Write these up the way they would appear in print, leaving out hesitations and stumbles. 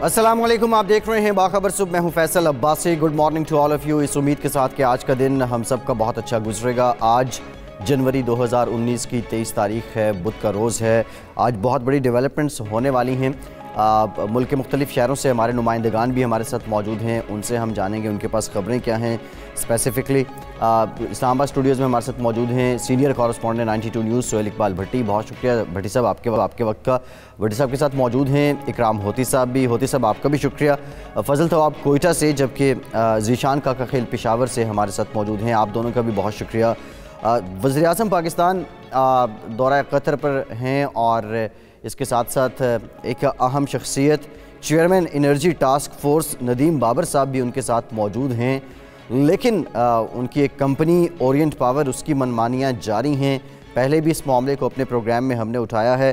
अस्सलाम वालेकुम, आप देख रहे हैं बाखबर सुबह। मैं हूं Faisal Abbasi. Good morning to all of you. इस उम्मीद के साथ कि आज का दिन हम सब का बहुत अच्छा गुजरेगा। आज जनवरी 2019 की 23 तारीख है, बुध का रोज़ है। आज बहुत बड़ी डेवलपमेंट्स होने वाली हैं। मुल्क के मुख्तलिफ़ शहरों से हमारे नुमाइंदगान भी हमारे साथ मौजूद हैं, उनसे हम जानेंगे उनके पास ख़बरें क्या हैं। स्पेसिफ़िकली इस्लामाबाद स्टूडियोज़ में हमारे साथ मौजूद हैं senior correspondent 92 news Sohail Iqbal Bhatti. बहुत शुक्रिया भट्टी साहब आपके वक्त का। भट्टी साहब के साथ मौजूद हैं इकराम होती साहब भी। होती साहब आपका भी शुक्रिया। फ़जल तो आप कोयटा से, जबकि ज़ीशान काका खेल पेशावर से हमारे साथ मौजूद हैं। आप दोनों का भी बहुत शुक्रिया। वज़ीर-ए-आज़म पाकिस्तान दौरा कतर पर हैं और इसके साथ साथ एक अहम शख्सियत chairman energy task force Nadeem Babar साहब भी उनके साथ मौजूद हैं। लेकिन उनकी एक कंपनी ओरिएंट पावर, उसकी मनमानियाँ जारी हैं। पहले भी इस मामले को अपने प्रोग्राम में हमने उठाया है।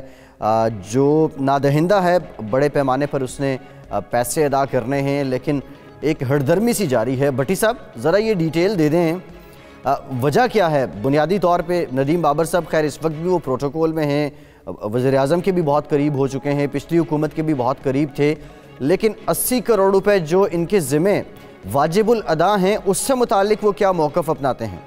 जो नादहिंदा है, बड़े पैमाने पर उसने पैसे अदा करने हैं, लेकिन एक हड़दर्मी सी जारी है। भट्टी साहब ज़रा ये डिटेल दे दें, वजह क्या है? बुनियादी तौर पे नदीम बाबर साहब खैर इस वक्त भी वो प्रोटोकॉल में हैं, वज़ीर-ए-आज़म के भी बहुत करीब हो चुके हैं, पिछली हुकूमत के भी बहुत करीब थे, लेकिन 80 करोड़ रुपए जो इनके ज़िम्मे वाजिबुल अदा हैं, उससे मुतालिक वो क्या मौक़िफ़ अपनाते हैं?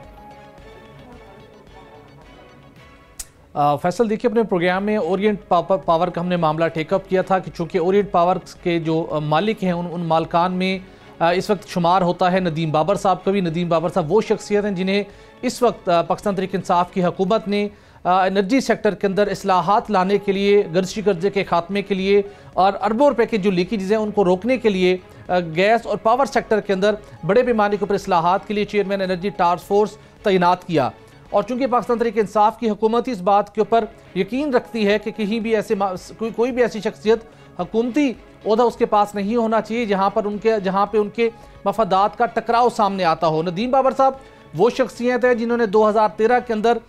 फैसल देखिए, अपने प्रोग्राम में ओरिएंट पावर का हमने मामला टेकअप किया था कि चूँकि ओरिएंट पावर के जो मालिक हैं उन मालकान में इस वक्त शुमार होता है नदीम बाबर साहब का भी। नदीम बाबर साहब वो शख्सियत हैं जिन्हें इस वक्त पाकिस्तान तहरीक-ए-इंसाफ की हुकूमत ने एनर्जी सेक्टर के अंदर इस्लाहात लाने के लिए, गर्शी कर्जे के खात्मे के लिए और अरबों रुपए की जो लीकेज हैं उनको रोकने के लिए गैस और पावर सेक्टर के अंदर बड़े पैमाने के ऊपर इस्लाहात के लिए चेयरमैन एनर्जी टास्क फोर्स तैनात किया। और चूँकि पाकिस्तान तहरीक-ए-इंसाफ की हुकूमत इस बात के ऊपर यकीन रखती है कि कहीं भी ऐसे कोई भी ऐसी शख्सियत हुकूमती ओहदा उसके पास नहीं होना चाहिए जहाँ पे उनके मफादात का टकराव सामने आता हो। नदीम बाबर साहब वो शख्सियत है जिन्होंने 2013 के अंदर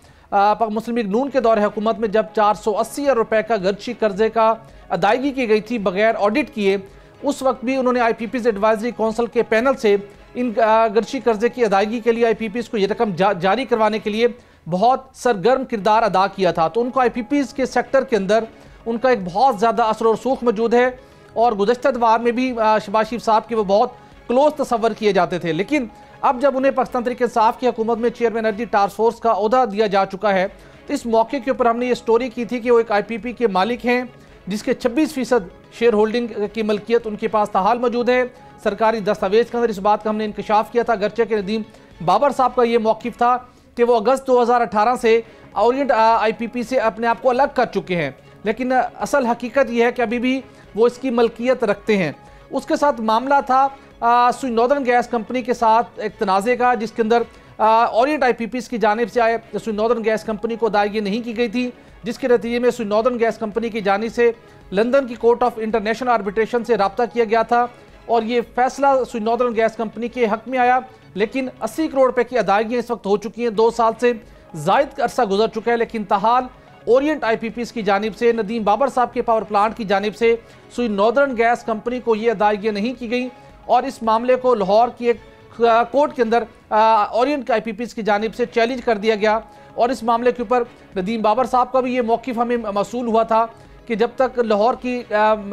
मुस्लिम लीग नून के दौर हुकूमत में जब 480 अरब रुपए का गर्शी कर्जे का अदायगी की गई थी बगैर ऑडिट किए, उस वक्त भी उन्होंने IPP's एडवाइजरी काउंसिल के पैनल से इन गर्शी कर्जे की अदायगी के लिए IPP's को ये रकम जारी करवाने के लिए बहुत सरगर्म किरदार अदा किया था। तो उनको IPP's के सेक्टर के अंदर उनका एक बहुत ज़्यादा असर और सूख मौजूद है और गुज़श्ता दवार में भी शहबाज शरीफ साहब के वो बहुत क्लोज तस्वर किए जाते थे। लेकिन अब जब उन्हें पाकिस्तान तहरीक-ए-इंसाफ की हुकूमत में चेयरमैन एनर्जी टास्क फोर्स का ओहदा दिया जा चुका है, तो इस मौके के ऊपर हमने ये स्टोरी की थी कि वो एक IPP के मालिक हैं जिसके 26% शेयर होल्डिंग की मलकियत उनके पास ताहाल मौजूद है। सरकारी दस्तावेज के अंदर इस बात का हमने इंकशाफ किया था। गर्चे के नदीम बाबर साहब का ये मौक़िफ़ था कि वो अगस्त 2018 से ओरिएंट IPP से अपने आप को अलग कर चुके हैं, लेकिन असल हकीकत यह है कि अभी भी वो इसकी मलकियत रखते हैं। उसके साथ मामला था स्वीन नॉर्दर्न गैस कंपनी के साथ एक तनाज़े का, जिसके अंदर ओरिएंट IPP's की जानिब से आए स्वीन नॉर्दर्न गैस कंपनी को अदायगी नहीं की गई थी, जिसके नतीजे में स्वीन नॉर्दर्न गैस कंपनी की जानिब से लंदन की कोर्ट ऑफ इंटरनेशनल आर्बिट्रेशन से रब्ता किया गया था और ये फैसला स्वीन नॉर्दर्न गैस कंपनी के हक में आया। लेकिन 80 करोड़ रुपए की अदायगियाँ इस वक्त हो चुकी हैं, 2 साल से ज़ायद अरसा गुजर चुका है, लेकिन ताहाल ओरिएंट IPP's की जानिब से, नदीम बाबर साहब के पावर प्लांट की जानिब से स्वीन नॉर्दर्न गैस कंपनी को ये अदायगियाँ नहीं की गई और इस मामले को लाहौर की एक कोर्ट के अंदर ओरिएंट IPP's की जानिब से चैलेंज कर दिया गया। और इस मामले के ऊपर नदीम बाबर साहब का भी ये मौक़िफ़ हमें मौसूल हुआ था कि जब तक लाहौर की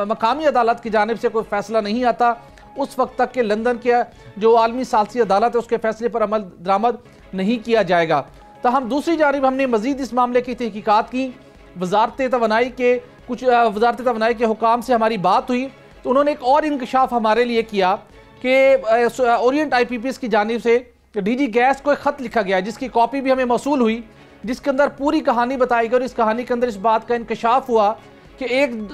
मकामी अदालत की जानिब से कोई फ़ैसला नहीं आता, उस वक्त तक के लंदन के जो आलमी सालसी अदालत है उसके फैसले पर अमल दरामद नहीं किया जाएगा। तो हम दूसरी जानिब हमने मज़ीद इस मामले की तहकीकात की। वज़ारत तवानाई के हुकाम से हमारी बात हुई तो उन्होंने एक और इंकशाफ हमारे लिए किया कि ओरिएंट IPP's की जानिब से DG गैस को एक ख़त लिखा गया जिसकी कॉपी भी हमें मौसूल हुई, जिसके अंदर पूरी कहानी बताई गई और इस कहानी के अंदर इस बात का इंकशाफ हुआ कि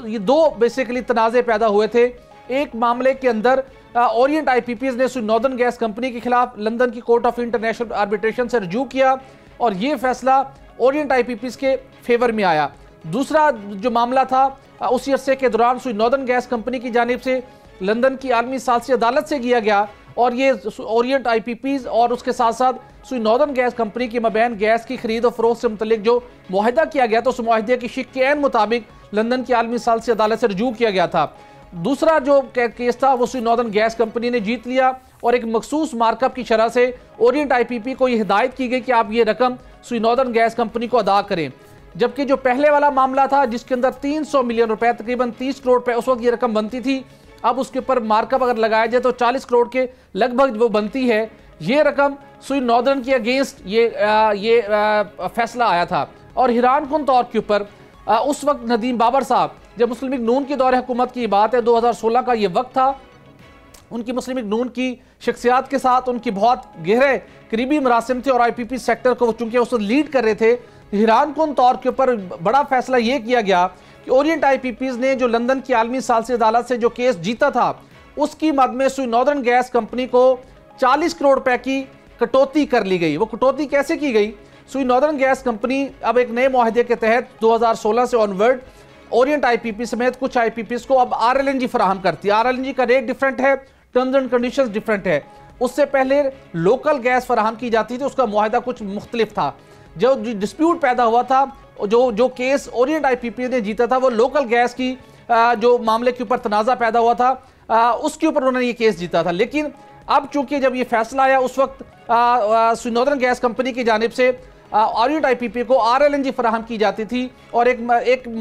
ये दो बेसिकली तनाज़े पैदा हुए थे। एक मामले के अंदर ओरिएंट IPP's ने स्वीन नॉर्दर्न गैस कंपनी के खिलाफ लंदन की कोर्ट ऑफ इंटरनेशनल आर्बिट्रेशन से रजू किया और ये फैसला ओरिएंट IPP's के फेवर में आया। दूसरा जो मामला था उसी अरसे के दौरान स्वीन नॉर्दर्न गैस कंपनी की जानिब से लंदन की आलमी सालसी अदालत से किया गया और ये ओरिएंट IPP's और उसके साथ साथ स्वीन नॉर्दर्न गैस कंपनी के मबैन गैस की खरीद और फरोख्त से मुतल्लिक जो मुआहिदा किया गया, तो उस मुआहिदे की शिक के ऐन मुताबिक लंदन की आलमी सालसी अदालत से रजू किया गया था। दूसरा जो केस था वो स्वीन नॉर्दर्न गैस कंपनी ने जीत लिया और एक मखसूस मार्कअप की शरह से ओरिएंट IPP को ये हिदायत की गई कि आप ये रकम स्वीन नॉर्दर्न गैस कंपनी को अदा करें। जबकि जो पहले वाला मामला था जिसके अंदर 300 मिलियन रुपए, तकरीबन 30 करोड़ रुपए उस वक्त ये रकम बनती थी, अब उसके ऊपर मार्कअप अगर लगाया जाए तो 40 करोड़ के लगभग वो बनती है। ये रकम सुई नॉर्दर्न के अगेंस्ट ये फैसला आया था। और हैरान कुन तौर के ऊपर उस वक्त नदीम बाबर साहब, जब मुस्लिम लीग नून के दौरे हुकूमत की बात है, 2016 का ये वक्त था, उनकी मुस्लिम लीग नून की शख्सियात के साथ उनकी बहुत गहरे करीबी मरासिम थे और IPP सेक्टर को चूंकि उस वक्त लीड कर रहे थे। हैरान कुन तौर के ऊपर बड़ा फैसला ये किया गया कि ओरिएंट IPPs ने जो लंदन की आलमी सालिसी अदालत से जो केस जीता था, उसकी मद में सुई नॉर्दर्न गैस कंपनी को 40 करोड़ रुपए की कटौती कर ली गई। वो कटौती कैसे की गई? सुई नॉर्दर्न गैस कंपनी अब एक नए मुआहदे के तहत 2016 से ऑनवर्ड ओरिएंट IPP समेत कुछ IPPs को अब RLNG फराहम करती है। RLNG का रेट डिफरेंट है, टर्म्स एंड कंडीशंस डिफरेंट है। उससे पहले लोकल गैस फराहम की जाती थी, उसका मुआहदा कुछ मुख्तलिफ था। जो डिस्प्यूट पैदा हुआ था, जो केस ओरिएंट IPP ने जीता था, वो लोकल गैस की जो मामले के ऊपर तनाज़ा पैदा हुआ था, उसके ऊपर उन्होंने ये केस जीता था। लेकिन अब चूंकि जब ये फैसला आया, उस वक्त सुई नॉर्दर्न गैस कंपनी की जानिब से ओरिएंट IPP को RLNG फराहम की जाती थी और एक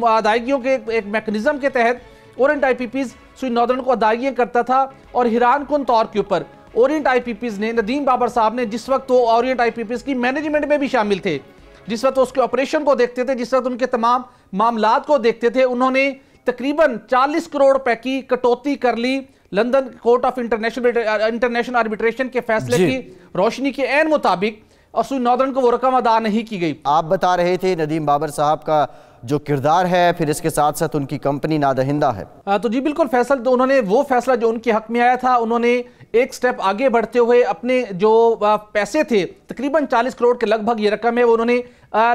अदायगियों के एक मैकेनिज्म के तहत ओरिएंट IPPs सुई नॉर्दर्न को अदायगियाँ करता था। और हैरान कुन तौर के ऊपर ओरिएंट IPPs ने, नदीम बाबर साहब ने, जिस वक्त वो ओरिएंट IPPs की मैनेजमेंट में भी शामिल थे, जिस वक्त उसके ऑपरेशन को देखते थे, जिस वक्त उनके तमाम मामलात को देखते थे, उन्होंने तकरीबन 40 करोड़ रुपए की कटौती कर ली London court of international arbitration के फैसले की रोशनी के ऐन मुताबिक, और सुई नॉर्दर्न को वो रकम अदा नहीं की गई। आप बता रहे थे नदीम बाबर साहब का जो किरदार है, फिर इसके साथ साथ उनकी कंपनी नादहिंदा है। तो जी बिल्कुल फैसल, तो उन्होंने वो फैसला जो उनके हक में आया था, उन्होंने एक स्टेप आगे बढ़ते हुए अपने जो पैसे थे, तकरीबन 40 करोड़ के लगभग ये रकम है, वो उन्होंने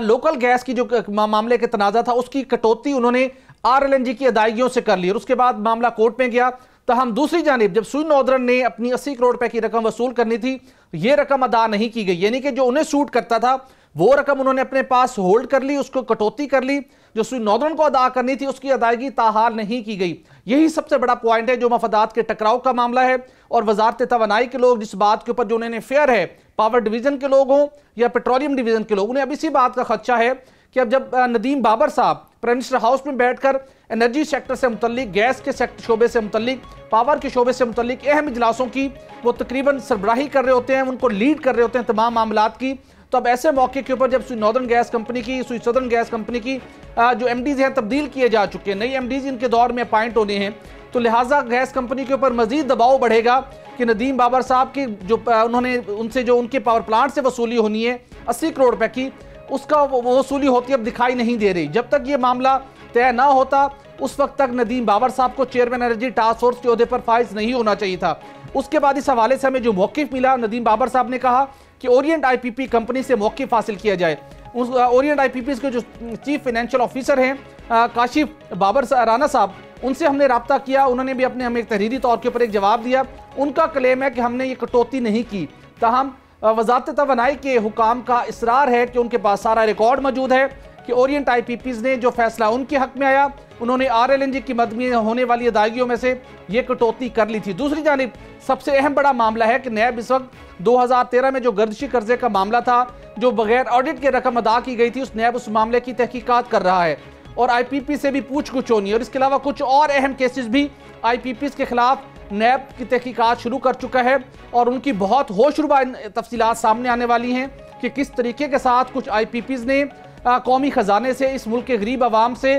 लोकल गैस की जो मामले के तनाज़ा था, उसकी कटौती उन्होंने RLNG की अदायगियों से कर ली। और उसके बाद मामला कोर्ट में गया। तो हम दूसरी जानिब, जब सुई नॉर्दर्न ने अपनी 80 करोड़ रुपए की रकम वसूल करनी थी, ये रकम अदा नहीं की गई, यानी कि जो उन्हें सूट करता था वो रकम उन्होंने अपने पास होल्ड कर ली, उसको कटौती कर ली। जो सुई नॉर्दर्न को अदा करनी थी, उसकी अदायगी ताहाल नहीं की गई। यही सबसे बड़ा पॉइंट है, जो मफादात के टकराव का मामला है। और वजारत तवानाई के लोग जिस बात के ऊपर जो उन्हें फेयर है, पावर डिवीजन के लोग हों या पेट्रोलियम डिवीजन के लोग, उन्हें अब इसी बात का खदशा है कि अब जब नदीम बाबर साहब प्राइम मिनिस्टर हाउस में बैठकर एनर्जी सेक्टर से मुतल्लिक, गैस के शोबे से मुतल्लिक, पावर के शोबे से मुतल्लिक अहम इजलासों की वो तकरीबन सरबराही कर रहे होते हैं, उनको लीड कर रहे होते हैं तमाम मामलात की। तो अब ऐसे मौके के ऊपर जब सुई नॉर्दर्न गैस कंपनी की, सुई सदर्न गैस कंपनी की जो MDs हैं तब्दील किए जा चुके हैं, नई MDs इनके दौर में अपॉइंट होने हैं, तो लिहाजा गैस कंपनी के ऊपर मजीद दबाव बढ़ेगा कि नदीम बाबर साहब की जो उन्होंने उनसे जो उनके पावर प्लांट से वसूली होनी है 80 करोड़ रुपए की, उसका वसूली होती अब दिखाई नहीं दे रही। जब तक ये मामला तय ना होता, उस वक्त तक नदीम बाबर साहब को चेयरमैन एनर्जी टास्क फोर्स के ओहदे पर फाइज नहीं होना चाहिए था। उसके बाद इस हवाले से हमें जो मौक़िफ़ मिला, नदीम बाबर साहब ने कहा कि ओरिएंट IPP कंपनी से मौक़िफ़ हासिल किया जाए। उस ओरिएंट IPP के जो चीफ फाइनेंशियल ऑफिसर हैं काशिफ बाबर राना साहब, उनसे हमने रब्ता किया। उन्होंने भी अपने हमें एक तहरीरी तौर के ऊपर एक जवाब दिया। उनका क्लेम है कि हमने ये कटौती नहीं की, ताहम वजारत तवानाई के हुकाम का इसरार है कि उनके पास सारा रिकॉर्ड मौजूद है कि ओरिएंट IPPs ने जो फैसला उनके हक में आया, उन्होंने RLNG की मद में होने वाली अदायगियों में से ये कटौती कर ली थी। दूसरी जानिब सबसे अहम बड़ा मामला है कि नैब इस वक्त 2013 में जो गर्दिशी कर्जे का मामला था, जो बगैर ऑडिट के रकम अदा की गई थी, उस नैब उस मामले की तहकीकात कर रहा है और IPP से भी पूछ कुछ होनी है। और इसके अलावा कुछ और अहम केसेस भी IPPs के खिलाफ नैब की तहकीकात शुरू कर चुका है और उनकी बहुत होशरुबा तफसीलात सामने आने वाली हैं कि किस तरीके के साथ कुछ IPPs ने कौमी ख़जाने से, इस मुल्क के गरीब आवाम से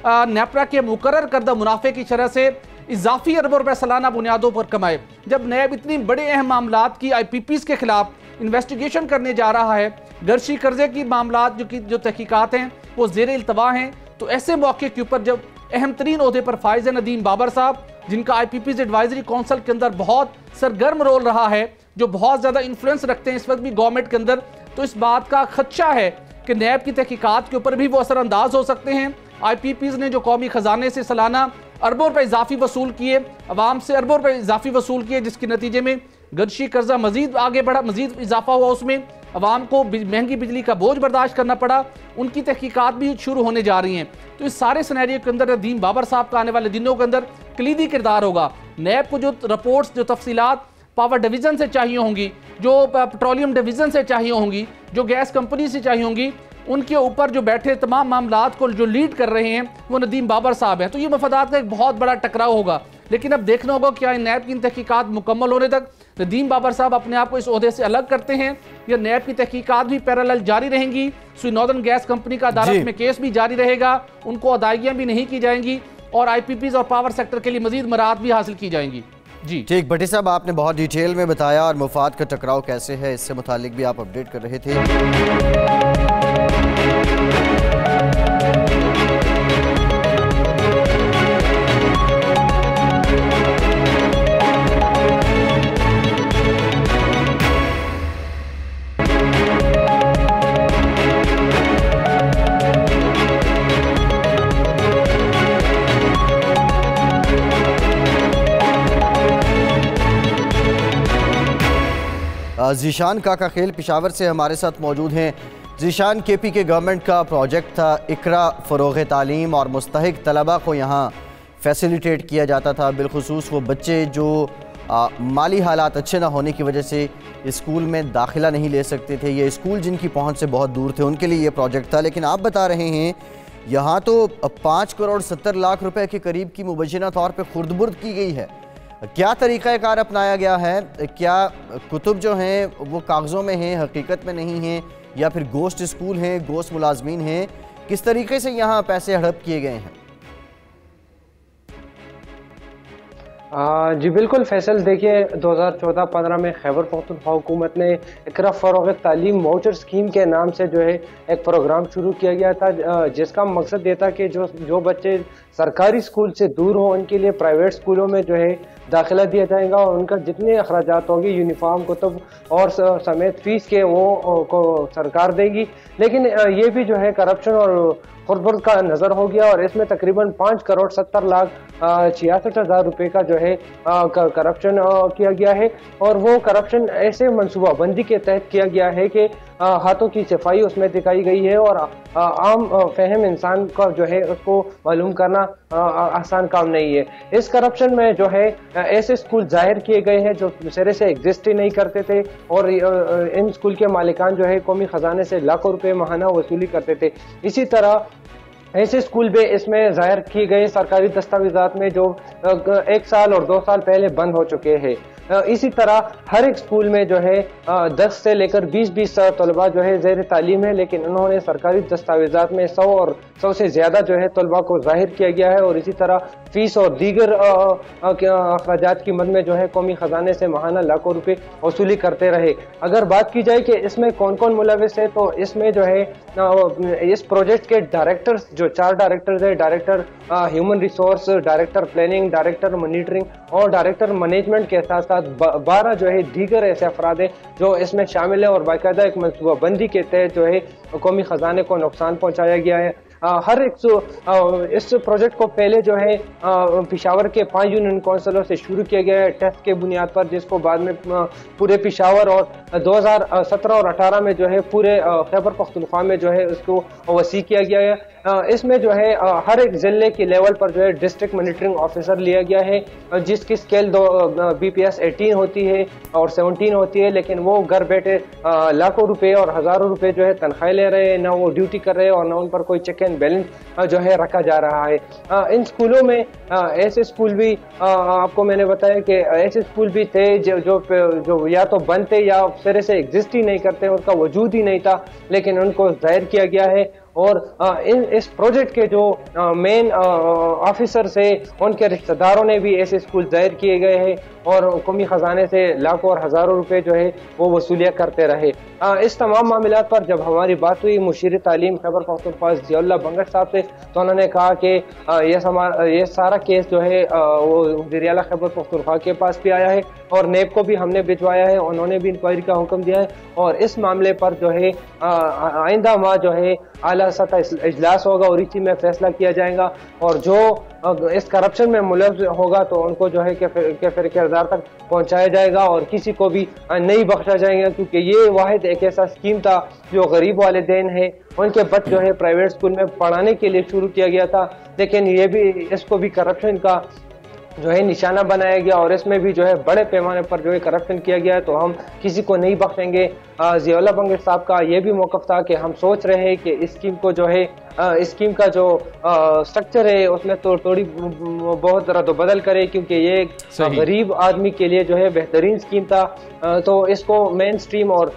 नेपरा के मुकर्रर करदा मुनाफे की शरह से इजाफी अरबों रुपए सालाना बुनियादों पर कमाए। जब नैब इतनी बड़े अहम मामलात की IPPs के खिलाफ इन्वेस्टिगेशन करने जा रहा है, गर्शी कर्जे की मामलात जो तहकीकात हैं वो ज़ेर इल्तवा हैं, तो ऐसे मौके के ऊपर जब अहम तरीन ओहदे पर फाइज नदीम बाबर साहब, जिनका IPPs एडवाइजरी काउंसिल के अंदर बहुत सरगर्म रोल रहा है, जो बहुत ज़्यादा इन्फ्लुएंस रखते हैं इस वक्त भी गवर्नमेंट के अंदर, तो इस बात का खदशा है कि नैब की तहकीकात के ऊपर भी वो असरअंदाज हो सकते हैं। IPPs ने जो कौमी ख़जाने से सालाना अरबों रुपए इजाफी वसूल किए, अवाम से अरबों रुपए इजाफी वसूल किए, जिसके नतीजे में गर्शी कर्जा मजीद आगे बढ़ा, मजीद इजाफा हुआ, उसमें अवाम को महंगी बिजली का बोझ बर्दाश्त करना पड़ा। उनकी तहकीकात भी शुरू होने जा रही हैं। तो इस सारे सिनेरियो के अंदर नदीम बाबर साहब का आने वाले दिनों के अंदर कलीदी किरदार होगा। नैब को जो रिपोर्ट्स, जो तफसीलात पावर डिवीज़न से चाहिए होंगी, जो पेट्रोलियम डिवीज़न से चाहिए होंगी, जो गैस कंपनी से चाहिए होंगी, उनके ऊपर जो बैठे तमाम मामलात को जो लीड कर रहे हैं वो नदीम बाबर साहब हैं। तो ये मफादात का एक बहुत बड़ा टकराव होगा। लेकिन अब देखना होगा क्या नैब की तहकीकात मुकम्मल होने तक नदीम बाबर साहब अपने आप को इस ओहदे से अलग करते हैं या नैब की तहकीकात भी पैरेलल जारी रहेंगी। नॉर्दर्न गैस कंपनी का अदालत में केस भी जारी रहेगा, उनको अदायगियां भी नहीं की जाएंगी और IPPs और पावर सेक्टर के लिए मजीद मराहत भी हासिल की जाएंगी। जी ठीक, भट्टी साहब आपने बहुत डिटेल में बताया और मुफाद का टकराव कैसे है इससे मुतालिक भी आप अपडेट कर रहे थे। ज़ीशान काका खेल पेशावर से हमारे साथ मौजूद हैं। ज़ीशान, KP के गवर्नमेंट का प्रोजेक्ट था इकरा फ़रोग़ तालीम और मुस्तहिक तलबा को यहाँ फैसिलिटेट किया जाता था, बिलखुसूस वो बच्चे जो माली हालात अच्छे ना होने की वजह से स्कूल में दाखिला नहीं ले सकते थे, ये स्कूल जिनकी पहुँच से बहुत दूर थे उनके लिए ये प्रोजेक्ट था। लेकिन आप बता रहे हैं यहाँ तो 5 करोड़ 70 लाख रुपए के करीब की मुबैना तौर पर खुर्द-बुर्द की गई है। क्या तरीक़ाकार अपनाया गया है? क्या कुतुब जो हैं वो कागज़ों में हैं, हकीकत में नहीं हैं, या फिर गोश्त स्कूल हैं, गोश्त मुलाजमीन हैं? किस तरीके से यहाँ पैसे हड़प किए गए हैं? जी बिल्कुल फैसल, देखिए 2014-15 में खैबर पख्तूनख्वा हुकूमत ने इकरा फ़रोग़ तालीम वाउचर स्कीम के नाम से जो है एक प्रोग्राम शुरू किया गया था, जिसका मकसद ये था कि जो बच्चे सरकारी स्कूल से दूर हों उनके लिए प्राइवेट स्कूलों में जो है दाखिला दिया जाएगा और उनका जितने अखराजात होंगे यूनिफॉर्म, कुतुब और समेत फ़ीस के वो को सरकार देगी। लेकिन ये भी जो है करप्शन और खुर्द-बुर्द का नज़र हो गया और इसमें तकरीबन 5 करोड़ 70 लाख 66 हज़ार रुपये का जो है करप्शन किया गया है। और वो करप्शन ऐसे मनसूबाबंदी के तहत किया गया है कि हाथों की सफाई उसमें दिखाई गई है और आम फहम इंसान का जो है उसको मालूम करना आसान काम नहीं है। इस करप्शन में जो है ऐसे स्कूल जाहिर किए गए हैं जो सिरे से एग्जिस्ट ही नहीं करते थे और इन स्कूल के मालिकान जो है कौमी खजाने से लाखों रुपए माहाना वसूली करते थे। इसी तरह ऐसे स्कूल भी इसमें जाहिर किए गए सरकारी दस्तावेजात में जो 1 साल और 2 साल पहले बंद हो चुके हैं। इसी तरह हर एक स्कूल में जो है 10 से लेकर 20 तलबा जो है ज़ेर तालीम है, लेकिन उन्होंने सरकारी दस्तावेजात में 100 और 100 से ज़्यादा जो है तलबा को जाहिर किया गया है। और इसी तरह फीस और दीगर अखराजात की मद में जो है कौमी खजाने से माहाना लाखों रुपए वसूली करते रहे। अगर बात की जाए कि इसमें कौन कौन मुलविस है, तो इसमें जो है इस प्रोजेक्ट के डायरेक्टर्स जो 4 डायरेक्टर्स है, director human resource, director planning, director monitoring और डायरेक्टर मैनेजमेंट के साथ साथ 12 जो है दीगर ऐसे अफराद है जो इसमें शामिल है और बाकायदा एक मनसूबाबंदी के तहत जो है कौमी खजाने को नुकसान पहुंचाया गया है। हर एक इस प्रोजेक्ट को पहले जो है पेशावर के 5 यूनियन काउंसिलों से शुरू किया गया है टेस्ट के बुनियाद पर, जिसको बाद में पूरे पेशावर और 2017 और 18 में जो है पूरे खैबर पख्तूनख्वा में जो है उसको वसी किया गया है। इसमें जो है हर एक ज़िले के लेवल पर जो है डिस्ट्रिक्ट मॉनिटरिंग ऑफिसर लिया गया है जिसकी स्केल BPS 18 होती है और 17 होती है, लेकिन वो घर बैठे लाखों रुपए और हज़ारों रुपए जो है तनख्वाह ले रहे हैं, ना वो ड्यूटी कर रहे हैं और ना उन पर कोई चेक एंड बैलेंस जो है रखा जा रहा है। इन स्कूलों में ऐसे स्कूल भी आपको मैंने बताया कि ऐसे स्कूल भी थे जो या तो बंद थे या सिरे से एग्जिस्ट ही नहीं करते, उनका वजूद ही नहीं था, लेकिन उनको जाहिर किया गया है। और इस प्रोजेक्ट के जो मेन ऑफिसर से उनके रिश्तेदारों ने भी ऐसे स्कूल जाहिर किए गए हैं और कौमी खजाने से लाखों और हज़ारों रुपए जो है वो वसूलियाँ करते रहे। इस तमाम मामलात पर जब हमारी बात हुई मुशीर तालीम खैबर पख्तूनख्वा ज़ियाउल्लाह बंगट साहब से, तो उन्होंने कहा कि ये सारा केस जो है वो वज़ीर आला खैबर पख्तूनख्वा के पास भी आया है और नेब को भी हमने भिजवाया है, उन्होंने भी इंक्वायरी का हुक्म दिया है और इस मामले पर जो है आइंदा माह जो है आला सतह इजलास होगा और इसी में फैसला किया जाएगा और जो इस करप्शन में मुलव्वस होगा तो उनको जो है कैफिर किरदार तक पहुंचाया जाएगा और किसी को भी नहीं बख्शा जाएगा, क्योंकि ये वाहिद एक ऐसा स्कीम था जो गरीब वालिदैन है उनके बच्चे जो है प्राइवेट स्कूल में पढ़ाने के लिए शुरू किया गया था। लेकिन ये भी इसको भी करप्शन का जो है निशाना बनाया गया और इसमें भी जो है बड़े पैमाने पर जो है करप्शन किया गया है, तो हम किसी को नहीं बख्शेंगे। ज़ियाउल्लाह बंगश साहब का ये भी मौक़िफ़ था कि हम सोच रहे हैं कि इस स्कीम को जो है इस स्कीम का जो स्ट्रक्चर है उसमें तो थोड़ी बहुत रद्द-बदल करे, क्योंकि ये गरीब आदमी के लिए जो है बेहतरीन स्कीम था। तो इसको मेन स्ट्रीम और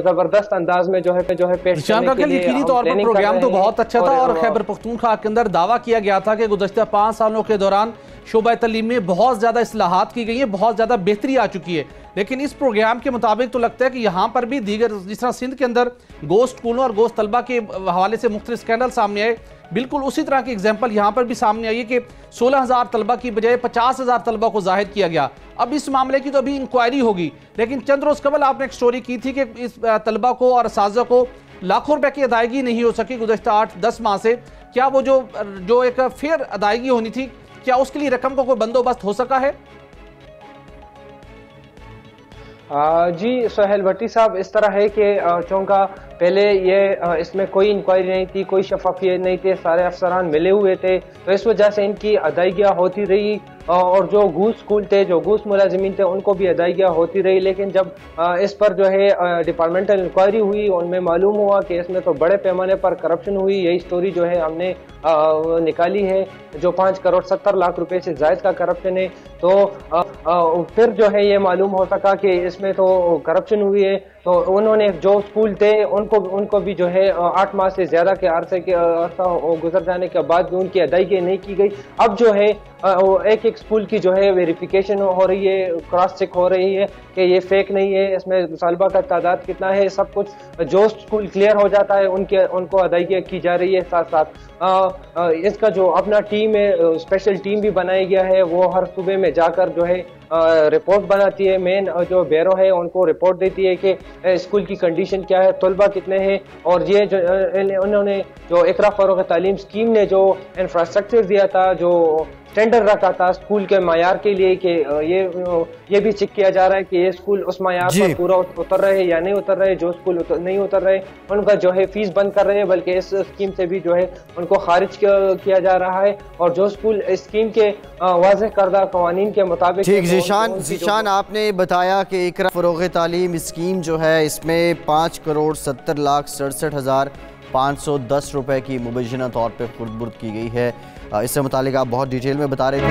ज़बरदस्त अंदाज में जो है पेश करने के लिए यकीनी तौर पर प्रोग्राम तो बहुत अच्छा था और खैबर पख्तूनख्वा के अंदर दावा किया गया था कि गुज़श्ता 5 सालों के दौरान शोबा तलीम में बहुत ज़्यादा इस्लाहात की गई है, बहुत ज़्यादा बेहतरी आ चुकी है। लेकिन इस प्रोग्राम के मुताबिक तो लगता है कि यहाँ पर भी दीगर, जिस तरह सिंध के अंदर गोश्त स्कूलों और गोश्त तलबा के हवाले से मुख्तलिफ स्कैंडल सामने आए, बिल्कुल उसी तरह की एग्जाम्पल यहाँ पर भी सामने आई है कि 16,000 तलबा की बजाय 50,000 तलबा को जाहिर किया गया। अब इस मामले की तो अभी इंक्वायरी होगी, लेकिन चंद रोज़ कबल आपने एक स्टोरी की थी कि इस तलबा को और असातिज़ा को लाखों रुपए की अदायगी नहीं हो सकी गुज़श्ता 8-10 माह से। क्या वो जो एक फेयर अदायगी होनी थी, क्या उसके लिए रकम का कोई बंदोबस्त हो सका है? जी सोहेल भट्टी साहब, इस तरह है कि चूँकि पहले ये इसमें कोई इंक्वायरी नहीं थी, कोई शफाफियत नहीं थी, सारे अफसरान मिले हुए थे, तो इस वजह से इनकी अदायगियाँ होती रही और जो घूस स्कूल थे, जो घूस मुलाजिमीन थे, उनको भी अदायगियाँ होती रही। लेकिन जब इस पर जो है डिपार्टमेंटल इंक्वायरी हुई, उनमें मालूम हुआ कि इसमें तो बड़े पैमाने पर करप्शन हुई। यही स्टोरी जो है हमने निकाली है, जो 5 करोड़ 70 लाख रुपए से जायद का करप्शन है। तो फिर जो है ये मालूम हो सका कि इसमें तो करप्शन हुई है, तो उन्होंने जो स्कूल थे उनको भी जो है 8 माह से ज़्यादा के अरसा गुजर जाने के बाद भी उनकी अदायगी नहीं की गई। अब जो है एक स्कूल की जो है वेरिफिकेशन हो रही है, क्रॉस चेक हो रही है कि ये फेक नहीं है, इसमें तलबा का तादाद कितना है, सब कुछ जो स्कूल क्लियर हो जाता है उनको अदायगी की जा रही है। साथ साथ इसका जो अपना टीम है, स्पेशल टीम भी बनाया गया है, वो हर सूबे में जाकर जो है रिपोर्ट बनाती है। मेन जो ब्यूरो है उनको रिपोर्ट देती है कि स्कूल की कंडीशन क्या है, तलबा कितने हैं, और ये जो उन्होंने जो इकरा फरोग़ तालीम स्कीम ने जो इंफ्रास्ट्रक्चर दिया था, जो स्टैंडर्ड रखा था स्कूल के मायार के लिए, कि ये भी चेक किया जा रहा है कि ये स्कूल उस मायार पर पूरा उतर रहे या नहीं उतर रहे। जो स्कूल नहीं उतर रहे उनका जो है फीस बंद कर रहे हैं, बल्कि इस स्कीम से भी जो है उनको खारिज किया जा रहा है। और जो स्कूल इस स्कीम के वाज़ेह करदा कवानीन के मुताबिक। ठीक, ज़ीशान आपने बताया कि इकरा फरोग़ तालीम स्कीम जो है इसमें 5 करोड़ 70 लाख 67,510 रुपए की मुबैना तौर पर खुर्द-बुर्द की गई है। इससे मुतालिक आप बहुत डिटेल में बता रहे थे।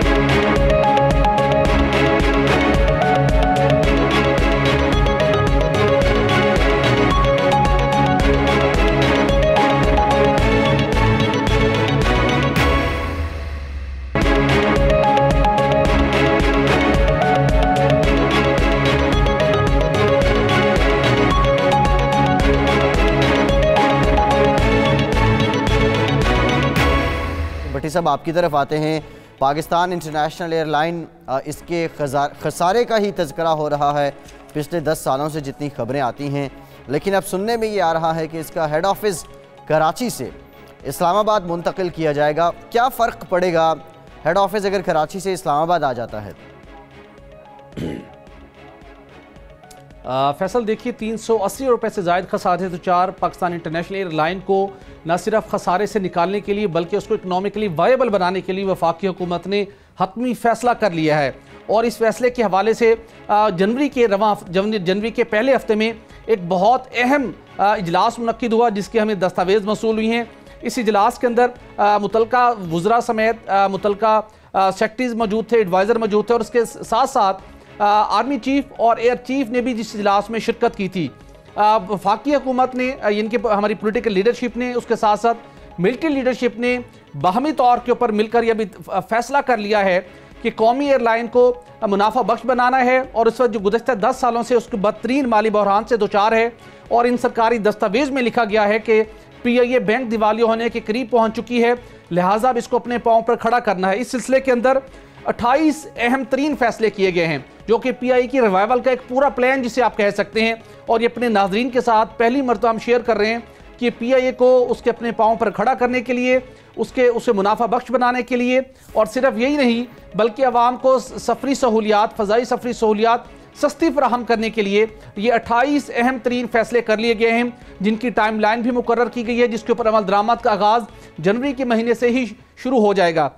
भट्टी साहब, आपकी तरफ आते हैं। पाकिस्तान इंटरनेशनल एयरलाइन, इसके खसारे का ही तज़किरा हो रहा है पिछले 10 सालों से जितनी खबरें आती हैं, लेकिन अब सुनने में ये आ रहा है कि इसका हेड ऑफिस कराची से इस्लामाबाद मुंतकिल किया जाएगा। क्या फ़र्क पड़ेगा हेड ऑफिस अगर कराची से इस्लामाबाद आ जाता है? फैसल, देखिए 380 रुपये से ज़ायद खसारे तो 4 पाकिस्तान इंटरनेशनल एयरलाइन को न सिर्फ खसारे से निकालने के लिए बल्कि उसको इकनॉमिकली वायबल बनाने के लिए वफाकी हुकूमत ने हतमी फ़ैसला कर लिया है। और इस फैसले के हवाले से जनवरी के पहले हफ्ते में एक बहुत अहम इजलास मुनक्किद हुआ, जिसके हमें दस्तावेज़ मसूल हुई हैं। इस इजलास के अंदर मुतलका वज़रा समेत मुतलका सेक्रेटरीज मौजूद थे, एडवाइज़र मौजूद थे, और उसके साथ साथ आर्मी चीफ और एयर चीफ ने भी जिस इजलास में शिरकत की थी। वफाकी हुकूमत ने, इनके हमारी पॉलिटिकल लीडरशिप ने, उसके साथ साथ मिलिट्री लीडरशिप ने बाहमी तौर के ऊपर मिलकर यह भी फैसला कर लिया है कि कौमी एयरलाइन को मुनाफा बख्श बनाना है, और इस वक्त जो गुज़श्ता 10 सालों से उसके बदतरीन माली बहरान से दोचार है। और इन सरकारी दस्तावेज में लिखा गया है कि PIA बैंक दिवालिया होने के करीब पहुंच चुकी है, लिहाजा अब इसको अपने पांव पर खड़ा करना है। इस सिलसिले के अंदर 28 अहम तरीन फैसले किए गए हैं, जो कि PIA की रिवाइवल का एक पूरा प्लान जिसे आप कह सकते हैं। और ये अपने नाजरीन के साथ पहली मरतबा हम शेयर कर रहे हैं कि PIA को उसके अपने पाँव पर खड़ा करने के लिए, उसे मुनाफा बख्श बनाने के लिए, और सिर्फ यही नहीं बल्कि आवाम को सफरी सहूलियात, फ़ज़ाई सफरी सहूलियात सस्ती फराहम करने के लिए ये 28 अहम तरीन फैसले कर लिए गए हैं, जिनकी टाइम लाइन भी मुकर्रर की गई है, जिसके ऊपर अमल दरामद का आगाज़ जनवरी के महीने से ही शुरू हो जाएगा।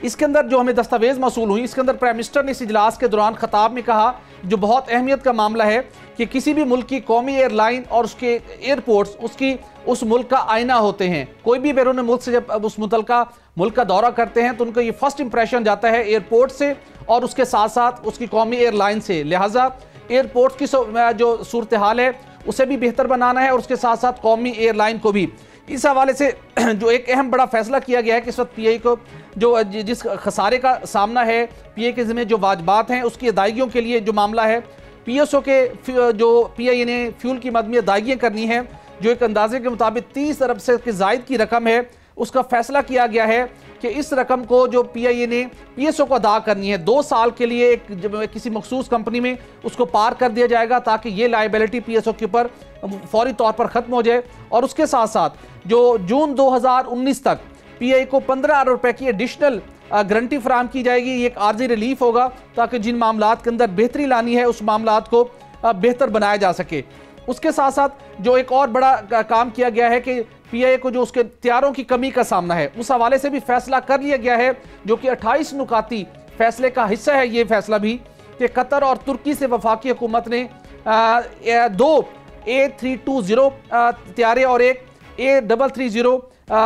इसके अंदर जो हमें दस्तावेज मौसूल हुई, इसके अंदर प्राइम मिनिस्टर ने इस इजलास के दौरान खिताब में कहा, जो बहुत अहमियत का मामला है, कि किसी भी मुल्क की कौमी एयरलाइन और उसके एयरपोर्ट्स उस मुल्क का आईना होते हैं। कोई भी बैरून मुल्क से जब उस मुल्क का दौरा करते हैं तो उनका ये फर्स्ट इंप्रेशन जाता है एयरपोर्ट से और उसके साथ साथ उसकी कौमी एयरलाइन से। लिहाजा एयरपोर्ट की जो सूरत हाल है उसे भी बेहतर बनाना है और उसके साथ साथ कौमी एयरलाइन को भी। इस हवाले से जो एक अहम बड़ा फैसला किया गया है कि इस वक्त पीआई को जो जिस खसारे का सामना है, पीआई के ज़िम्मे जो वाजबात हैं उसकी अदायगियों के लिए जो मामला है, पीएसओ के जो पीआई ने फ्यूल की मद में अदायगियाँ करनी है जो एक अंदाजे के मुताबिक 30 अरब से ज़ायद की रकम है, उसका फैसला किया गया है कि इस रकम को जो पीआई ने पीएसओ को अदा करनी है 2 साल के लिए एक किसी मखसूस कंपनी में उसको पार कर दिया जाएगा ताकि ये लायबिलिटी पीएसओ के ऊपर फौरी तौर पर ख़त्म हो जाए। और उसके साथ साथ जो जून 2019 तक पीआई को 15 अरब रुपए की एडिशनल गारंटी फराहम की जाएगी। ये एक आर्जी रिलीफ होगा ताकि जिन मामलात के अंदर बेहतरी लानी है उस मामलात को बेहतर बनाया जा सके। उसके साथ साथ जो एक और बड़ा काम किया गया है कि पीआई को जो उसके तैयारों की कमी का सामना है उस हवाले से भी फैसला कर लिया गया है जो कि 28 नुकाती फैसले का हिस्सा है। ये फैसला भी कि कतर और तुर्की से वफाकी हुकूमत ने 2 A320 तैयारे और एक A330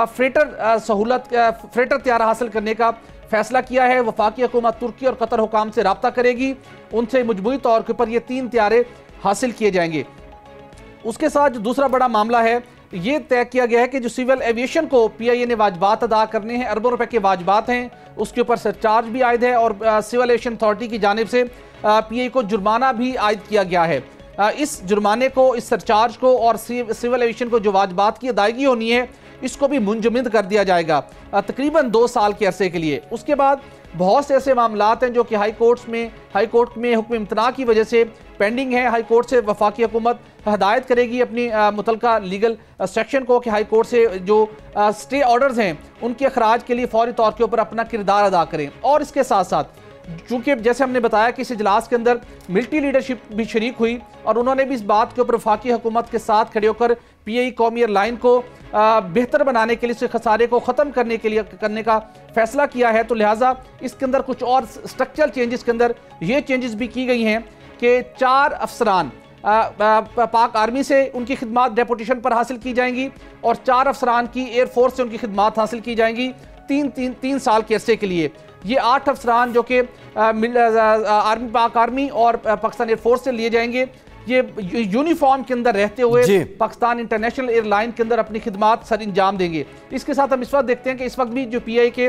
फ्रेटर तैयारा हासिल करने का फैसला किया है। वफाकी हुकूमत तुर्की और कतर हुकाम से रब्ता करेगी, उनसे मजबूरी तौर के ऊपर ये 3 तैयारे हासिल किए जाएंगे। उसके साथ जो दूसरा बड़ा मामला है ये तय किया गया है कि जो सिविल एविएशन को पीआईए ने वाजबात अदा करने हैं, अरबों रुपए के वाजबात हैं, उसके ऊपर सरचार्ज भी आयद है और सिविल एविएशन अथॉरिटी की जानिब से पीआई को जुर्माना भी आयद किया गया है। इस जुर्माने को, इस सरचार्ज को और सिविल एविएशन को जो वाजबात की अदायगी होनी है इसको भी मुंजमद कर दिया जाएगा तकरीबन 2 साल के अरसे के लिए। उसके बाद बहुत से ऐसे मामलात हैं जो कि हाई कोर्ट में हुक्म इम्तना की वजह से पेंडिंग है। हाई कोर्ट से वफाकी हुकूमत हदायत करेगी अपनी मुतलका लीगल सेक्शन को कि हाई कोर्ट से जो स्टे ऑर्डर्स हैं उनके अखराज के लिए फौरी तौर के ऊपर अपना किरदार अदा करें। और इसके साथ साथ चूँकि जैसे हमने बताया कि इस इजलास के अंदर मिलिट्री लीडरशिप भी शरीक हुई और उन्होंने भी इस बात के ऊपर वफाकी हुकूमत के साथ खड़े होकर पीआई कौमी एयरलाइन को बेहतर बनाने के लिए, इस खसारे को ख़त्म करने का फैसला किया है। तो लिहाजा इसके अंदर कुछ और स्ट्रक्चरल चेंजेस के अंदर ये चेंजेस भी की गई हैं कि 4 अफसरान पाक आर्मी से उनकी खिदमात डेपुटेशन पर हासिल की जाएंगी और 4 अफसरान की एयरफोर्स से उनकी खिदमात हासिल की जाएंगी 3 साल के अरसे के लिए। ये 8 अफसरान जो कि पाक आर्मी और पाकिस्तान एयरफोर्स से लिए जाएंगे, ये यूनिफॉर्म के अंदर रहते हुए पाकिस्तान इंटरनेशनल एयरलाइन के अंदर अपनी खिदमात सर अंजाम देंगे। इसके साथ हम इस वक्त देखते हैं कि इस वक्त भी जो पीआई के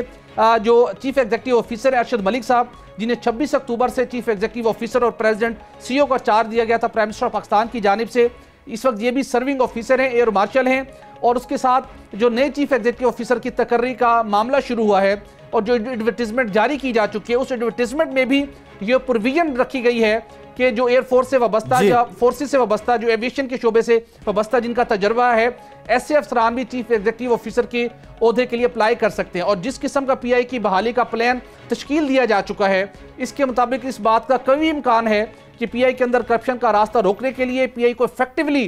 जो चीफ एग्जीक्यूटिव ऑफिसर है अरशद मलिक साहब, जिन्हें 26 अक्टूबर से चीफ एग्जीक्यूटिव ऑफिसर और प्रेसिडेंट सीईओ का चार्ज दिया गया था प्राइम मिनिस्टर ऑफ पाकिस्तान की जानिब से, इस वक्त ये भी सर्विंग ऑफिसर हैं, एयर मार्शल हैं। और उसके साथ जो नए चीफ एग्जीक्यूटिव ऑफिसर की तकर्री का मामला शुरू हुआ है और जो एडवर्टीजमेंट जारी की जा चुकी है उस एडवर्टीजमेंट में भी ये प्रोविजन रखी गई है कि जो एयरफोर्स से वाबस्ता, फोर्सेस से वाबस्ता, जो एविएशन के शोबे से वाबस्ता जिनका तजर्बा है, ऐसे अफसरान भी चीफ एग्जीक्यूटिव ऑफिसर के ओहदे के लिए अप्लाई कर सकते हैं। और जिस किस्म का पीआई की बहाली का प्लान तश्कील दिया जा चुका है, इसके मुताबिक इस बात का कभी इम्कान है कि पीआई के अंदर करप्शन का रास्ता रोकने के लिए, पीआई को इफेक्टिवली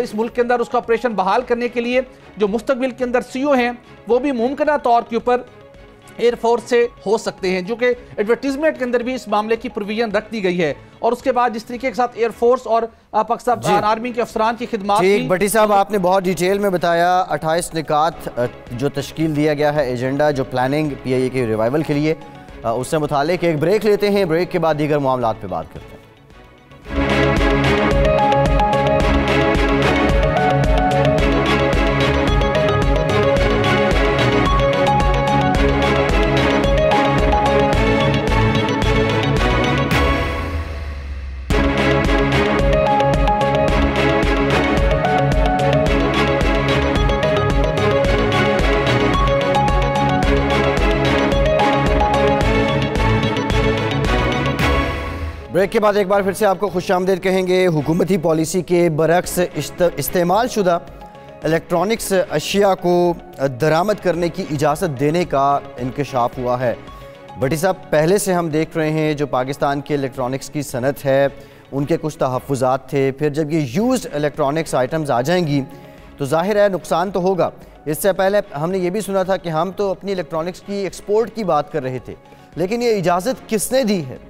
इस मुल्क के अंदर उसका ऑपरेशन बहाल करने के लिए जो मुस्तकबिल के अंदर सीईओ हैं वो भी मुमकिन तौर के ऊपर एयरफोर्स से हो सकते हैं, जो कि एडवर्टीजमेंट के अंदर भी इस मामले की प्रोविजन रख दी गई है। और उसके बाद जिस तरीके के साथ एयरफोर्स और पाकिस्तान आर्मी के अफसरान की खिदमात। भट्टी साहब, आपने बहुत डिटेल में बताया 28 निकात जो तश्कील दिया गया है, एजेंडा जो प्लानिंग पीआईए के रिवाइवल के लिए, उससे मुतालिक एक ब्रेक लेते हैं। ब्रेक के बाद दीगर मामलात पे बात करते हैं। ब्रेक के बाद एक बार फिर से आपको खुशामदीद कहेंगे। हुकूमती पॉलिसी के बरक्स इस्तेमाल शुदा इलेक्ट्रॉनिक्स अशिया को दरामद करने की इजाज़त देने का इंकशाफ हुआ है। भट्टी साहब, पहले से हम देख रहे हैं जो पाकिस्तान के इलेक्ट्रॉनिक्स की सनत है उनके कुछ तहफ़्फ़ुज़ात थे, फिर जब ये यूज़ इलेक्ट्रॉनिक्स आइटम्स आ जाएंगी तो जाहिर है नुकसान तो होगा। इससे पहले हमने ये भी सुना था कि हम तो अपनी इलेक्ट्रॉनिक्स की एक्सपोर्ट की बात कर रहे थे, लेकिन ये इजाज़त किसने दी है?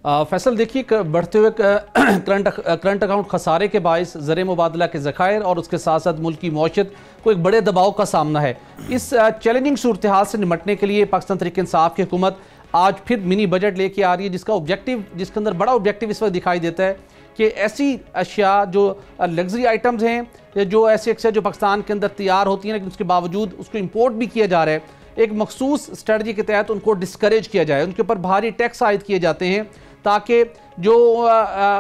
फैसल देखिए, बढ़ते हुए करंट अकाउंट खसारे के बायस ज़र मुबादला के ज़खायर और उसके साथ साथ मुल्क की मौशत को एक बड़े दबाव का सामना है। इस चैलेंजिंग सूरत हाल से निमटने के लिए पाकिस्तान तहरीक इंसाफ की हुकूमत आज फिर मिनी बजट लेके आ रही है, जिसके अंदर बड़ा ऑब्जेक्टिव इस वक्त दिखाई देता है कि ऐसी अशिया जो लग्जरी आइटम्स हैं, जो ऐसी अशिया जो पाकिस्तान के अंदर तैयार होती हैं लेकिन उसके बावजूद उसको इंपोर्ट भी किया जा रहा है, एक मखसूस स्ट्रेटजी के तहत उनको डिस्करेज किया जाए, उनके ऊपर भारी टैक्स आयद किए जाते हैं ताकि जो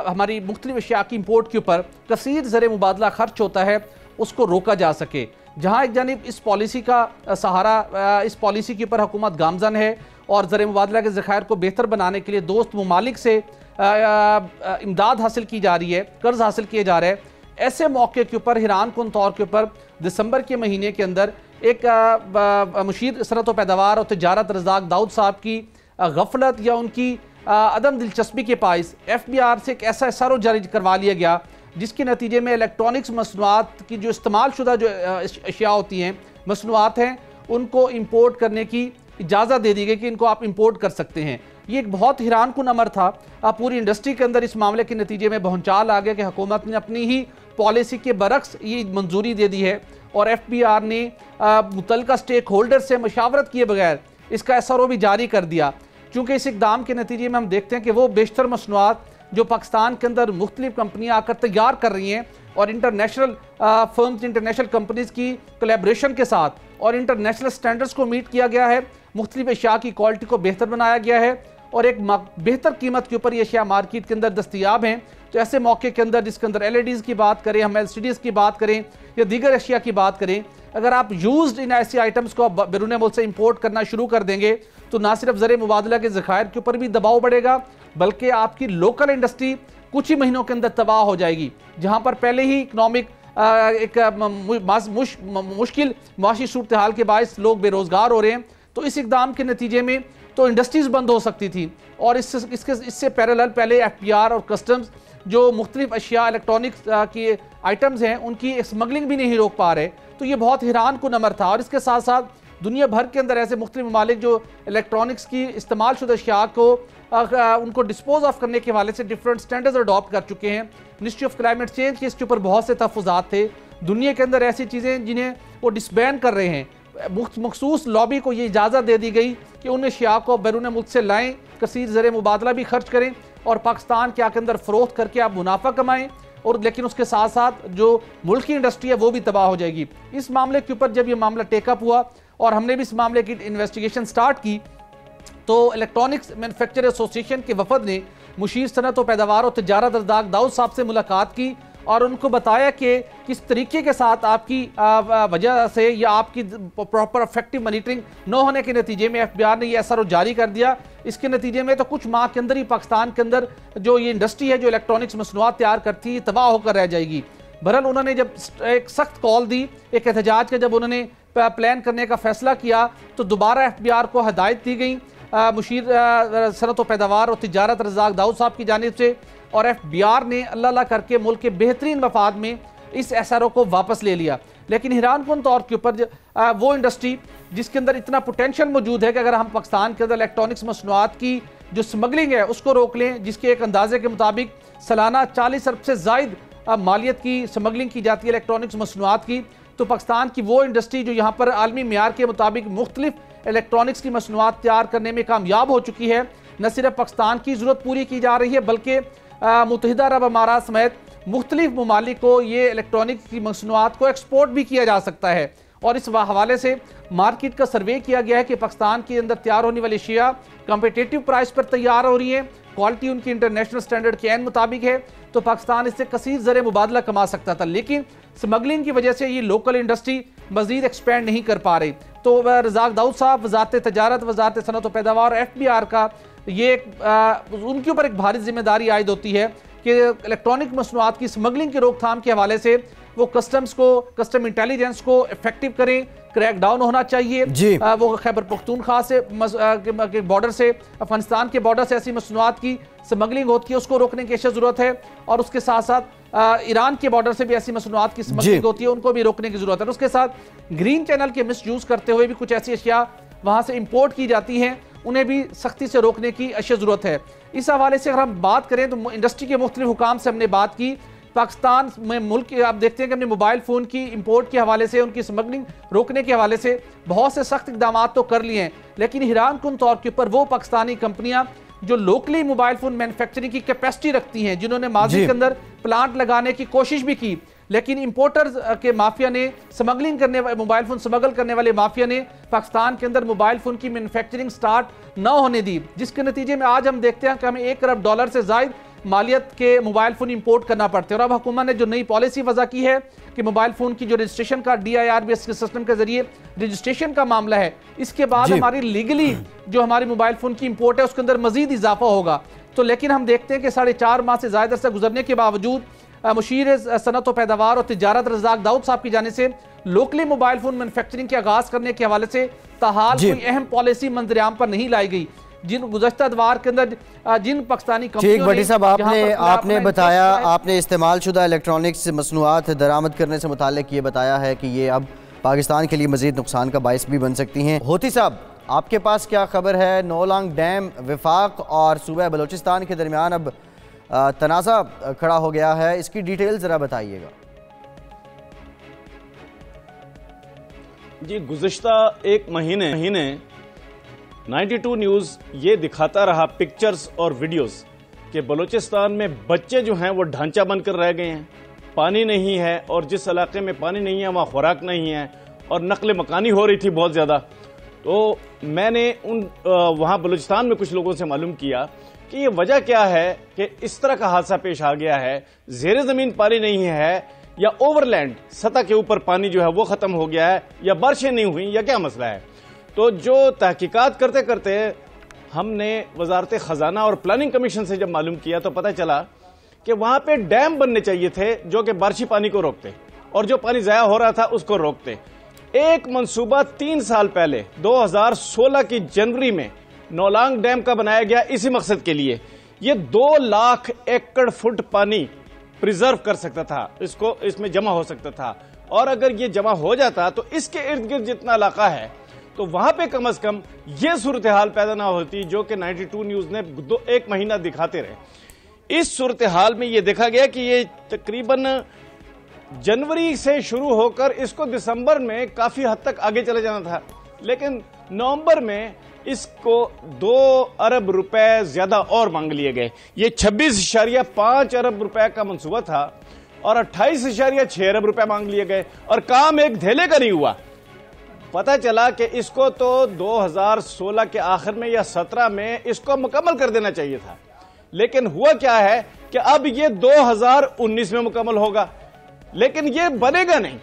हमारी मुख्तलिफ अशिया की इंपोर्ट के ऊपर कसीर ज़र मुबादला खर्च होता है उसको रोका जा सके। जहाँ एक जानिब इस पॉलिसी का सहारा, इस पॉलिसी के ऊपर हुकूमत गामजन है और ज़र मुबादला के ज़खायर को बेहतर बनाने के लिए दोस्त ममालिक से इमदाद हासिल की जा रही है, कर्ज हासिल किए जा रहे हैं, ऐसे मौके के ऊपर हैरान कुन तौर के ऊपर दिसंबर के महीने के अंदर एक मुशीर सनअत व पैदावार और तिजारत रज़ाक दाऊद साहब की गफलत या उनकी अदम दिलचस्पी के पाइस FBR से एक ऐसा SRO जारी करवा लिया गया जिसके नतीजे में इलेक्ट्रॉनिक्स मसनूआत की जो इस्तेमाल शुदा जो अशिया होती हैं, मसनूआत हैं, उनको इंपोर्ट करने की इजाज़त दे दी गई कि इनको आप इंपोर्ट कर सकते हैं। ये एक बहुत हैरान कुन अमर था। पूरी इंडस्ट्री के अंदर इस मामले के नतीजे में भौंचाल आ गया कि हुकूमत ने अपनी ही पॉलिसी के बरक्स ये मंजूरी दे दी है और FBR ने मुतल्लिका स्टेक होल्डर से मशावरत किए बगैर इसका SRO भी जारी कर दिया। चूँकि इस इक़दाम के नतीजे में हम देखते हैं कि वो बेशतर मसनूआत जो पाकिस्तान के अंदर मुख्तलिफ कंपनियाँ आकर तैयार कर रही हैं और इंटरनेशनल फर्म्स, इंटरनेशनल कंपनीज़ की कोलैबोरेशन के साथ और इंटरनेशनल स्टैंडर्ड्स को मीट किया गया है, मुख्तलिफ अशिया की क्वालिटी को बेहतर बनाया गया है और एक बेहतर कीमत के ऊपर ये अशिया मार्केट के अंदर दस्तयाब हैं। तो ऐसे मौके के अंदर जिसके अंदर LEDs की बात करें, हम LCDs की बात करें या दीगर अशिया की बात करें, अगर आप यूज्ड इन ऐसी आइटम्स को बैरून मुल्क से इंपोर्ट करना शुरू कर देंगे तो ना सिर्फ ज़र मुबादला के ज़खायर के ऊपर भी दबाव बढ़ेगा बल्कि आपकी लोकल इंडस्ट्री कुछ ही महीनों के अंदर तबाह हो जाएगी। जहाँ पर पहले ही इकनॉमिक एक मुश्किल माशी सूरत हाल के बायस लोग बेरोज़गार हो रहे हैं, तो इस इक़दाम के नतीजे में तो इंडस्ट्रीज़ बंद हो सकती थी और इससे पैरेलल पहले FBR और कस्टम्स जो मुख्तलिफ अशिया इलेक्ट्रॉनिक्स की आइटम्स हैं उनकी स्मगलिंग भी नहीं रोक पा रहे। तो ये बहुत हैरान कुन अमर था और इसके साथ साथ दुनिया भर के अंदर ऐसे मुख्तलिफ ममालिक जो इलेक्ट्रॉनिक्स की इस्तेमाल शुदा अशिया को उनको डिस्पोज ऑफ करने के हवाले से डिफरेंट स्टैंडर्ड्स अडॉप्ट कर चुके हैं। मिनिस्ट्री ऑफ क्लाइमेट चेंज के इसके ऊपर बहुत से तहफ़्फ़ुज़ात थे। दुनिया के अंदर ऐसी चीज़ें जिन्हें वो डिसबैन कर रहे हैं, मखसूस लॉबी को ये इजाज़त दे दी गई कि उन अशिया को बैरून मुल्क से लाएँ, कसीर ज़र मुबादला भी खर्च करें और पाकिस्तान के आके अंदर फ़रोख्त करके आप मुनाफा कमाएँ और लेकिन उसके साथ साथ जो मुल्क की इंडस्ट्री है वो भी तबाह हो जाएगी। इस मामले के ऊपर जब ये मामला टेकअप हुआ और हमने भी इस मामले की इन्वेस्टिगेशन स्टार्ट की तो इलेक्ट्रॉनिक्स मैन्युफैक्चर एसोसिएशन के वफद ने मुशीर सनअत व पैदावार और तिजारत रज़ाक दाऊद साहब से मुलाकात की और उनको बताया कि किस तरीके के साथ आपकी वजह से या आपकी प्रॉपर इफेक्टिव मॉनिटरिंग न होने के नतीजे में FBR ने ये SRO जारी कर दिया। इसके नतीजे में तो कुछ माह के अंदर ही पाकिस्तान के अंदर जो ये इंडस्ट्री है जो इलेक्ट्रॉनिक्स मसनूआत तैयार करती है तबाह होकर रह जाएगी। बहरहाल उन्होंने जब एक सख्त कॉल दी, एक एहतजाज का जब उन्होंने प्लान करने का फैसला किया तो दोबारा FBR को हदायत दी गई मुशीर सनअत व पैदावार और तिजारत रज़ाक दाऊद साहब की जानिब से और FBR ने अल्लाह करके मुल्क के बेहतरीन मफाद में इस SRO को वापस ले लिया। लेकिन हैरान कुन तौर के ऊपर वो इंडस्ट्री जिसके अंदर इतना पोटेंशियल मौजूद है कि अगर हम पाकिस्तान के अंदर इलेक्ट्रॉनिक्स मसनूआत की जो स्मगलिंग है उसको रोक लें, जिसके एक अंदाजे के मुताबिक सालाना 40 अरब से ज़ायद मालियत की स्मगलिंग की जाती है इलेक्ट्रॉनिक्स मसनूआत की, तो पाकिस्तान की वो इंडस्ट्री जो यहाँ पर आलमी मेयार के मुताबिक मुख्तलिफ इलेक्ट्रॉनिक्स की मसनूआत तैयार करने में कामयाब हो चुकी है, न सिर्फ पाकिस्तान की ज़रूरत पूरी की जा रही है बल्कि मुत्तहिदा अरब अमारात समेत मुख्तलिफ ममालिक को ये इलेक्ट्रॉनिक्स की मसनूआत को एक्सपोर्ट भी किया जा सकता है। और इस हवाले से मार्केट का सर्वे किया गया है कि पाकिस्तान के अंदर तैयार होने वाली अशिया कम्पिटिटिव प्राइस पर तैयार हो रही है, क्वालिटी उनकी इंटरनेशनल स्टैंडर्ड के मुताबिक है, तो पाकिस्तान इससे कसीर ज़र मुबादला कमा सकता था। लेकिन स्मगलिंग की वजह से ये लोकल इंडस्ट्री मज़ीद एक्सपेंड नहीं कर पा रही। तो रज़ाक दाऊद साहब, वज़ारत तजारत, वज़ारत सनअत व पैदावार और FBR का ये उनके ऊपर एक भारी जिम्मेदारी आयद होती है कि इलेक्ट्रॉनिक मसनूआत की स्मगलिंग की रोकथाम के हवाले से वो कस्टम इंटेलिजेंस को इफेक्टिव करें, क्रैक डाउन होना चाहिए। वो खैबर पख्तूनख्वा से बॉर्डर से, अफगानिस्तान के बॉर्डर से ऐसी मसनूआत की स्मगलिंग होती है उसको रोकने की ज़रूरत है और उसके साथ साथ ईरान के बॉर्डर से भी ऐसी मसनूआत की स्मगलिंग होती है उनको भी रोकने की ज़रूरत है। उसके साथ ग्रीन चैनल के मिसयूज़ करते हुए भी कुछ ऐसी अशिया वहाँ से इम्पोर्ट की जाती हैं उन्हें भी सख्ती से रोकने की अशद ज़रूरत है। इस हवाले से अगर हम बात करें तो इंडस्ट्री के मुख्तलिफ हुकाम से हमने बात की। पाकिस्तान में मुल्क आप देखते हैं कि अपने मोबाइल फ़ोन की इंपोर्ट के हवाले से, उनकी स्मगलिंग रोकने के हवाले से बहुत से सख्त इकदाम तो कर लिए हैं, लेकिन हैरान कुन तौर के ऊपर वो पाकिस्तानी कंपनियां जो लोकली मोबाइल फ़ोन मैन्युफैक्चरिंग की कैपेसिटी रखती हैं, जिन्होंने माजी के अंदर प्लांट लगाने की कोशिश भी की, लेकिन इंपोर्टर्स के माफिया ने स्मगलिंग करने मोबाइल फ़ोन स्मगल करने वाले माफिया ने पाकिस्तान के अंदर मोबाइल फ़ोन की मैन्युफैक्चरिंग स्टार्ट न होने दी, जिसके नतीजे में आज हम देखते हैं कि हमें $1 अरब से ज़ायद मालियत के मोबाइल फ़ोन इंपोर्ट करना पड़ते हैं। और अब हुकूमत ने जो नई पॉलिसी वज़ा की है कि मोबाइल फ़ोन की जो रजिस्ट्रेशन का DIRBS सिस्टम के जरिए रजिस्ट्रेशन का मामला है, इसके बाद हमारी लीगली जो हमारी मोबाइल फ़ोन की इंपोर्ट है उसके अंदर मजीद इजाफा होगा। तो लेकिन हम देखते हैं कि 4.5 माह से ज़्यादा अरसा गुजरने के बावजूद मुशीर सनत व पैदावार और तिजारत रज़ाक दाऊद साहब की जाने से लोकली मोबाइल फ़ोन मैन्युफैक्चरिंग के आगाज़ करने के हवाले से ताहाल कोई अहम पॉलिसी मंजरेआम पर नहीं लाई गई। जिन गुज़श्ता अदवार के अंदर जिन पाकिस्तानी कंपनियों भट्टी साहब आपने बताया, आपने इस्तेमालशुदा इलेक्ट्रॉनिक्स मसनूआत दरामद करने से मुताल्लिक ये बताया है कि ये अब पाकिस्तान के लिए मज़ीद नुकसान का बाइस भी बन सकती हैं। होती साहब, आपके पास क्या खबर है? नौलांग डैम वफाक और सूबा बलोचिस्तान के दरमियान अब तनाज़ा खड़ा हो गया है, इसकी डिटेल ज़रा बताइएगा। जी, गुज़श्ता एक महीने 92 न्यूज़ ये दिखाता रहा पिक्चर्स और वीडियोस कि बलूचिस्तान में बच्चे जो हैं वो ढांचा बनकर रह गए हैं, पानी नहीं है, और जिस इलाके में पानी नहीं है वहाँ खुराक नहीं है, और नकल मकानी हो रही थी बहुत ज़्यादा। तो मैंने वहाँ बलूचिस्तान में कुछ लोगों से मालूम किया कि ये वजह क्या है कि इस तरह का हादसा पेश आ गया है। ज़ेरे ज़मीन पानी नहीं है, या ओवरलैंड सतह के ऊपर पानी जो है वो ख़त्म हो गया है, या बारिशें नहीं हुई, या क्या मसला है। तो जो तहकीकात करते करते हमने वजारत ख़जाना और प्लानिंग कमीशन से जब मालूम किया तो पता चला कि वहाँ पे डैम बनने चाहिए थे जो कि बारिशी पानी को रोकते और जो पानी ज़ाया हो रहा था उसको रोकते। एक मंसूबा 3 साल पहले 2016 की जनवरी में नौलांग डैम का बनाया गया इसी मकसद के लिए। ये 2 लाख एकड़ फुट पानी प्रिजर्व कर सकता था, इसमें जमा हो सकता था, और अगर ये जमा हो जाता तो इसके इर्द गिर्द जितना इलाका है तो वहां पे कम से कम ये सूरत हाल पैदा ना होती जो कि 92 न्यूज़ ने 1 महीना दिखाते रहे। इस सूरत हाल में ये देखा गया कि ये तकरीबन जनवरी से शुरू होकर इसको दिसंबर में काफी हद तक आगे चले जाना था, लेकिन नवंबर में इसको 2 अरब रुपए ज्यादा और मांग लिए गए। ये 26.5 अरब रुपए का मंसूबा था और 28.6 अरब रुपए मांग लिए गए, और काम एक धेले का नहीं हुआ। पता चला कि इसको तो 2016 के आखिर में या 17 में इसको मुकम्मल कर देना चाहिए था, लेकिन हुआ क्या है कि अब ये 2019 में मुकम्मल होगा, लेकिन ये बनेगा नहीं।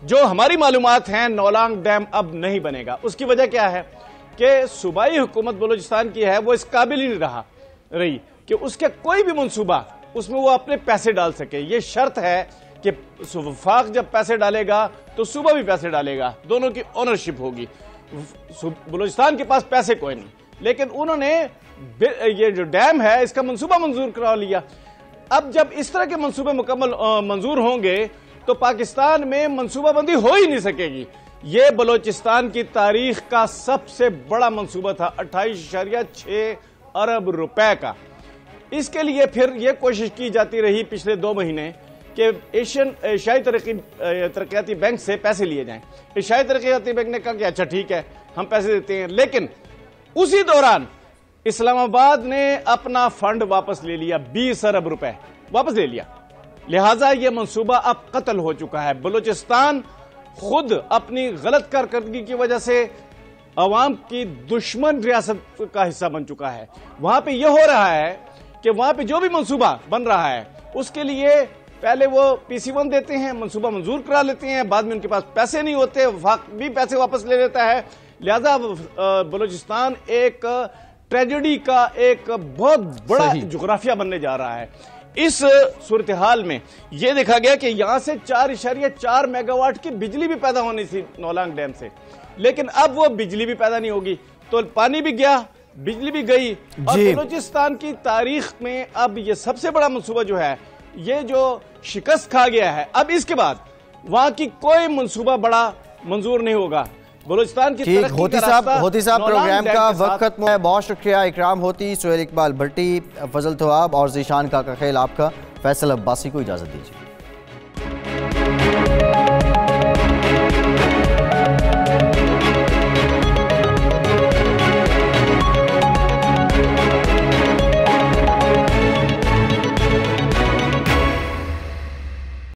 जो हमारी मालूमात हैं, नौलांग डैम अब नहीं बनेगा। उसकी वजह क्या है कि सूबाई हुकूमत बलूचिस्तान की है वो इस काबिल ही नहीं रही कि उसके कोई भी मंसूबा उसमें वो अपने पैसे डाल सके। ये शर्त है कि वफाक जब पैसे डालेगा तो सूबा भी पैसे डालेगा, दोनों की ओनरशिप होगी। बलूचिस्तान के पास पैसे कोई नहीं, लेकिन उन्होंने ये जो डैम है इसका मंसूबा मंजूर करा लिया। अब जब इस तरह के मंसूबे मुकम्मल मंजूर होंगे तो पाकिस्तान में मंसूबाबंदी हो ही नहीं सकेगी। ये बलूचिस्तान की तारीख का सबसे बड़ा मंसूबा था 28.6 अरब रुपए का। इसके लिए फिर यह कोशिश की जाती रही पिछले 2 महीने कि एशियाई तरक्याती बैंक से पैसे लिए जाएं। एशियाई तरक्याती बैंक ने कहा कि अच्छा ठीक है हम पैसे देते हैं, लेकिन उसी दौरान इस्लामाबाद ने अपना फंड वापस ले लिया, 20 अरब रुपए वापस ले लिया। लिहाजा यह मंसूबा अब कत्ल हो चुका है। बलूचिस्तान खुद अपनी गलत कारकर्दगी की वजह से अवाम की दुश्मन रियासत का हिस्सा बन चुका है। वहां पे यह हो रहा है कि वहां पे जो भी मंसूबा बन रहा है उसके लिए पहले वो PC1 देते हैं, मंसूबा मंजूर करा लेते हैं, बाद में उनके पास पैसे नहीं होते, वफाक भी पैसे वापस ले लेता है। लिहाजा बलूचिस्तान एक ट्रेजेडी का एक बहुत बड़ा जोग्राफिया बनने जा रहा है। इस सूरत हाल में यह देखा गया कि यहां से 4.4 मेगावाट की बिजली भी पैदा होनी थी नौलांग डैम से, लेकिन अब वो बिजली भी पैदा नहीं होगी, तो पानी भी गया, बिजली भी गई। और बलूचिस्तान की तारीख में अब ये सबसे बड़ा मंसूबा जो है ये जो शिकस्त खा गया है, अब इसके बाद वहां की कोई मंसूबा बड़ा मंजूर नहीं होगा। बलूचिस्तान की ठीक, तरक्की होती का साहब रास्ता प्रोग्राम डैम का के साथ- वक्त खत्म है। बहुत शुक्रिया इकराम होती, सुहेल इकबाल भट्टी, फजल थवाब और जीशान काका खेल, आपका। फैसल अब्बासी को इजाज़त दीजिए।